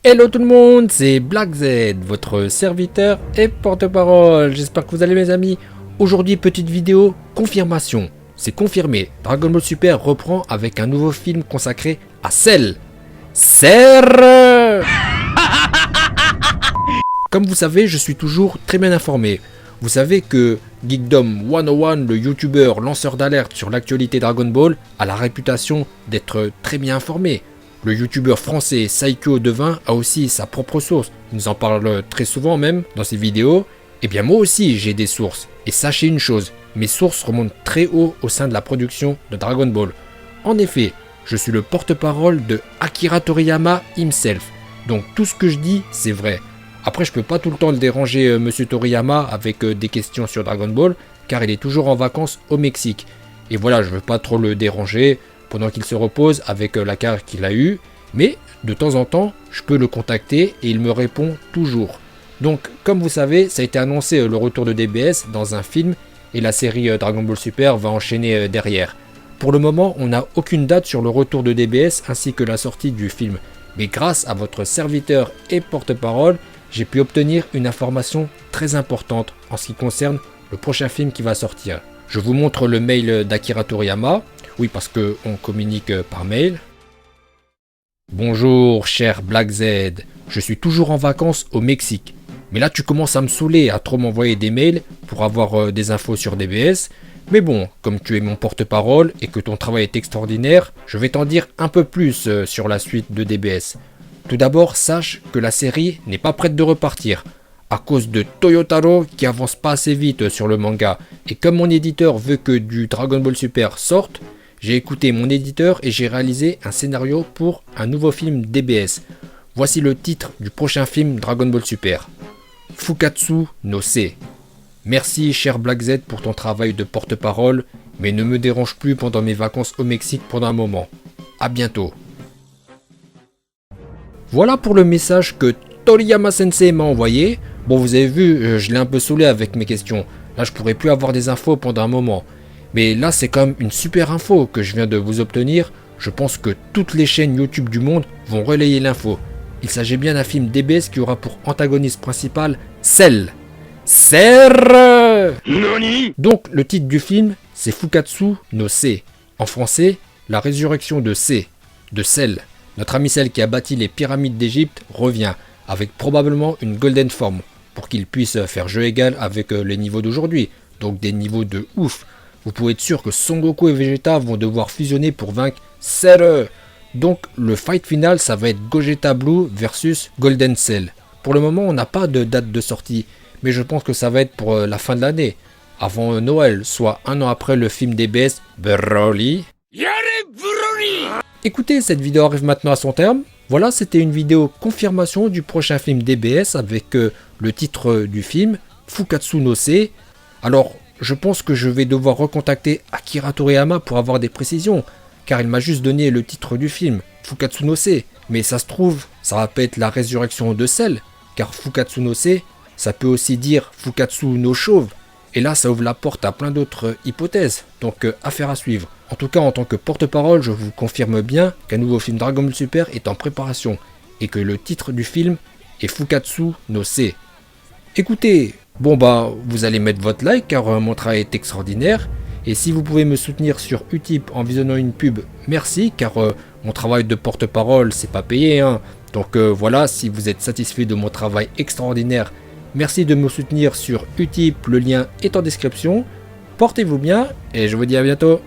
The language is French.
Hello tout le monde, c'est Black Z, votre serviteur et porte-parole. J'espère que vous allez mes amis. Aujourd'hui, petite vidéo, confirmation. C'est confirmé, Dragon Ball Super reprend avec un nouveau film consacré à Cell. Serre. Comme vous savez, je suis toujours très bien informé. Vous savez que Geekdom 101, le youtubeur lanceur d'alerte sur l'actualité Dragon Ball, a la réputation d'être très bien informé. Le youtubeur français Saikyo Devin a aussi sa propre source, il nous en parle très souvent même dans ses vidéos. Et bien moi aussi j'ai des sources, et sachez une chose, mes sources remontent très haut au sein de la production de Dragon Ball. En effet, je suis le porte-parole de Akira Toriyama himself, donc tout ce que je dis c'est vrai. Après je peux pas tout le temps le déranger monsieur Toriyama avec des questions sur Dragon Ball, car il est toujours en vacances au Mexique. Et voilà, je veux pas trop le déranger pendant qu'il se repose avec la carrière qu'il a eue, mais de temps en temps, je peux le contacter et il me répond toujours. Donc, comme vous savez, ça a été annoncé le retour de DBS dans un film et la série Dragon Ball Super va enchaîner derrière. Pour le moment, on n'a aucune date sur le retour de DBS ainsi que la sortie du film, mais grâce à votre serviteur et porte-parole, j'ai pu obtenir une information très importante en ce qui concerne le prochain film qui va sortir. Je vous montre le mail d'Akira Toriyama. Oui, parce qu'on communique par mail. Bonjour, cher Black Z. Je suis toujours en vacances au Mexique. Mais là, tu commences à me saouler à trop m'envoyer des mails pour avoir des infos sur DBS. Mais bon, comme tu es mon porte-parole et que ton travail est extraordinaire, je vais t'en dire un peu plus sur la suite de DBS. Tout d'abord, sache que la série n'est pas prête de repartir, à cause de Toyotaro qui avance pas assez vite sur le manga. Et comme mon éditeur veut que du Dragon Ball Super sorte, j'ai écouté mon éditeur et j'ai réalisé un scénario pour un nouveau film DBS. Voici le titre du prochain film Dragon Ball Super. Fukatsu no Se. Merci cher Black Z pour ton travail de porte-parole, mais ne me dérange plus pendant mes vacances au Mexique pendant un moment. A bientôt. Voilà pour le message que Toriyama Sensei m'a envoyé. Bon, vous avez vu, je l'ai un peu saoulé avec mes questions. Là, je pourrais plus avoir des infos pendant un moment. Mais là, c'est quand même une super info que je viens de vous obtenir. Je pense que toutes les chaînes YouTube du monde vont relayer l'info. Il s'agit bien d'un film DBS qui aura pour antagoniste principal Cell. Serre. Donc, le titre du film, c'est Fukatsu no Se. En français, la résurrection de Se, de Cell. Notre ami Cell qui a bâti les pyramides d'Égypte revient, avec probablement une golden form, pour qu'il puisse faire jeu égal avec les niveaux d'aujourd'hui, donc des niveaux de ouf. Vous pouvez être sûr que Son Goku et Vegeta vont devoir fusionner pour vaincre Cell. Donc le fight final, ça va être Gogeta Blue versus Golden Cell. Pour le moment, on n'a pas de date de sortie, mais je pense que ça va être pour la fin de l'année, avant Noël, soit un an après le film DBS Broly. Écoutez, cette vidéo arrive maintenant à son terme. Voilà, c'était une vidéo confirmation du prochain film DBS avec le titre du film, Fukatsu no Se. Alors, je pense que je vais devoir recontacter Akira Toriyama pour avoir des précisions, car il m'a juste donné le titre du film, Fukatsu no Se. Mais ça se trouve, ça va pas être la résurrection de Cell, car Fukatsu no Se, ça peut aussi dire Fukatsu no Chauve. Et là, ça ouvre la porte à plein d'autres hypothèses, donc affaire à suivre. En tout cas, en tant que porte-parole, je vous confirme bien qu'un nouveau film Dragon Ball Super est en préparation, et que le titre du film est Fukatsu no Se. Écoutez, bon bah, vous allez mettre votre like car mon travail est extraordinaire. Et si vous pouvez me soutenir sur Utip en visionnant une pub, merci car mon travail de porte-parole c'est pas payé hein. Donc voilà, si vous êtes satisfait de mon travail extraordinaire, merci de me soutenir sur Utip, le lien est en description. Portez-vous bien et je vous dis à bientôt.